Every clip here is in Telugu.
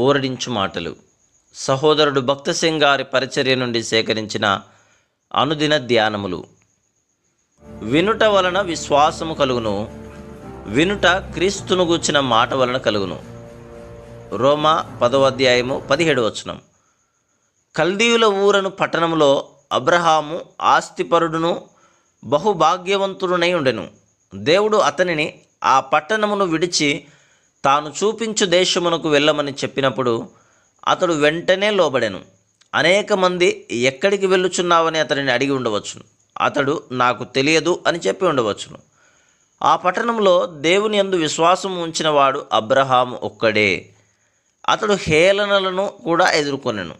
ఊరడించు మాటలు. సహోదరుడు భక్తసింగ్ గారి పరిచర్య నుండి సేకరించిన అనుదిన ధ్యానములు. వినుట వలన విశ్వాసము కలుగును, వినుట క్రీస్తును గూర్చిన మాట వలన కలుగును. రోమా 10:17. కల్దీయుల ఊరను పట్టణంలో అబ్రహాము ఆస్తిపరుడును బహుభాగ్యవంతుడునై ఉండెను. దేవుడు అతనిని ఆ పట్టణమును విడిచి తాను చూపించు దేశమునకు వెళ్ళమని చెప్పినప్పుడు అతడు వెంటనే లోబడెను. అనేక మంది ఎక్కడికి వెళ్ళుచున్నావని అతనిని అడిగి ఉండవచ్చును. అతడు నాకు తెలియదు అని చెప్పి ఉండవచ్చును. ఆ పట్టణంలో దేవుని యందు విశ్వాసం ఉంచినవాడు అబ్రహాము ఒక్కడే. అతడు హేళనలను కూడా ఎదుర్కొనెను.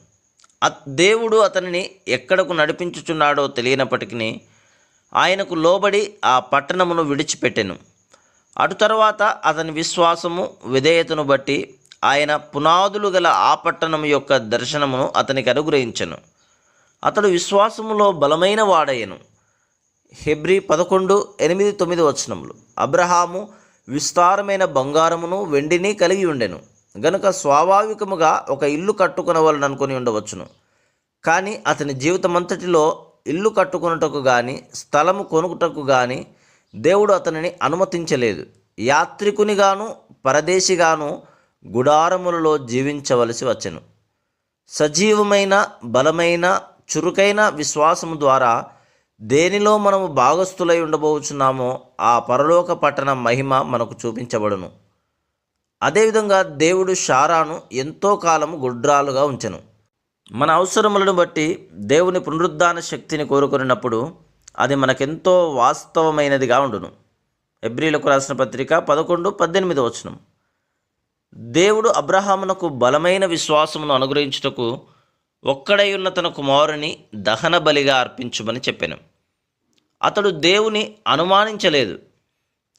దేవుడు అతనిని ఎక్కడకు నడిపించుచున్నాడో తెలియనప్పటికీ ఆయనకు లోబడి ఆ పట్టణమును విడిచిపెట్టెను. అటు తర్వాత అతని విశ్వాసము విధేయతను బట్టి ఆయన పునాదులు గల ఆ పట్టణం యొక్క దర్శనమును అతనికి అనుగ్రహించెను. అతడు విశ్వాసములో బలమైన వాడయ్యను. హెబ్రీ 11:8-9. అబ్రహాము విస్తారమైన బంగారమును వెండిని కలిగి ఉండెను గనుక స్వాభావికముగా ఒక ఇల్లు కట్టుకొనవలనని అనుకుని ఉండవచ్చును. కానీ అతని జీవితమంతటిలో ఇల్లు కట్టుకొనుటకు కానీ స్థలము కొనుటకు కానీ దేవుడు అతనిని అనుమతించలేదు. యాత్రికునిగాను పరదేశిగాను గుడారములలో జీవించవలసి వచ్చెను. సజీవమైన బలమైన చురుకైన విశ్వాసము ద్వారా దేనిలో మనము భాగస్థులై ఉండబోచున్నామో ఆ పరలోక పట్టణ మహిమ మనకు చూపించబడును. అదేవిధంగా దేవుడు శారాను ఎంతో కాలము గుడ్రాలుగా ఉంచెను. మన అవసరములను బట్టి దేవుని పునరుద్ధాన శక్తిని కోరుకున్నప్పుడు అది మనకెంతో వాస్తవమైనదిగా ఉండును. హెబ్రీలకు రాసిన పత్రిక 11:18. దేవుడు అబ్రహామునకు బలమైన విశ్వాసమును అనుగ్రహించుటకు ఒక్కడై ఉన్న తన కుమారుని దహన బలిగా అర్పించుమని చెప్పెను. అతడు దేవుని అనుమానించలేదు.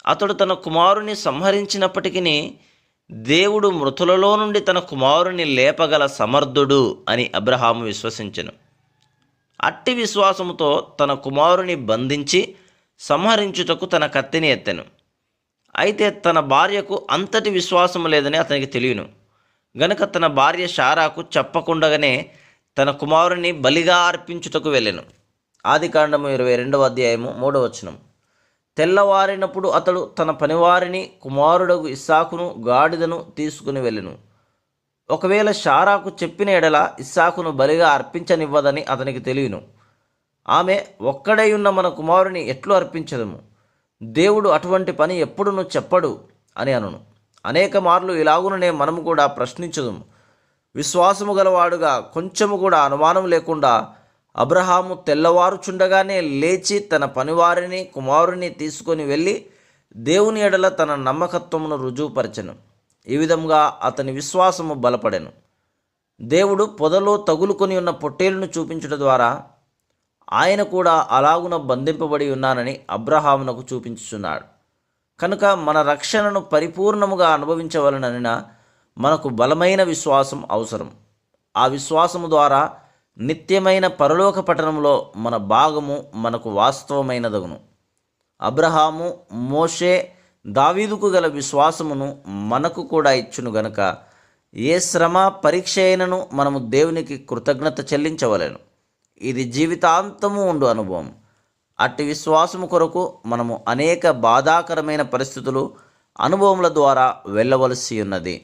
అతడు తన కుమారుని సంహరించినప్పటికీ దేవుడు మృతులలో నుండి తన కుమారుని లేపగల సమర్థుడు అని అబ్రహాము విశ్వసించెను. అట్టి విశ్వాసముతో తన కుమారుని బంధించి సంహరించుటకు తన కత్తిని ఎత్తెను. అయితే తన భార్యకు అంతటి విశ్వాసము లేదని అతనికి తెలియను గనుక తన భార్య శారాకు చెప్పకుండగానే తన కుమారుని బలిగా అర్పించుటకు వెళ్ళెను. ఆదికాండము 22:3. తెల్లవారినప్పుడు అతడు తన పనివారిని కుమారుడగు ఇస్సాకును గాడిదను తీసుకుని వెళ్ళెను. ఒకవేళ శారాకు చెప్పిన ఎడల ఇస్సాకును బలిగా అర్పించనివ్వదని అతనికి తెలియను. ఆమె ఒక్కడై ఉన్న మన కుమారుని ఎట్లు అర్పించదము, దేవుడు అటువంటి పని ఎప్పుడును చెప్పడు అని అనును. అనేక మార్లు ఇలాగుననే మనము కూడా ప్రశ్నించదుము. విశ్వాసము గలవాడుగా కొంచెము కూడా అనుమానం లేకుండా అబ్రహాము తెల్లవారుచుండగానే లేచి తన పనివారిని కుమారుని తీసుకొని వెళ్ళి దేవుని ఎడల తన నమ్మకత్వమును రుజువుపరచెను. ఈ విధంగా అతని విశ్వాసము బలపడెను. దేవుడు పొదలో తగులుకొని ఉన్న పొట్టేలును చూపించుట ద్వారా ఆయన కూడా అలాగున బంధింపబడి ఉన్నానని అబ్రహామునకు చూపించుచున్నాడు. కనుక మన రక్షణను పరిపూర్ణముగా అనుభవించవలననిన మనకు బలమైన విశ్వాసం అవసరం. ఆ విశ్వాసము ద్వారా నిత్యమైన పరలోక పట్టణంలో మన భాగము మనకు వాస్తవమైనదగును. అబ్రహాము, మోషే, దావీదుకు గల విశ్వాసమును మనకు కూడా ఇచ్చును గనుక ఏ శ్రమ పరీక్ష అయినను మనము దేవునికి కృతజ్ఞత చెల్లించవలెను. ఇది జీవితాంతము ఉండు అనుభవం. అట్టి విశ్వాసము కొరకు మనము అనేక బాధాకరమైన పరిస్థితులు అనుభవముల ద్వారా వెళ్ళవలసి ఉన్నది.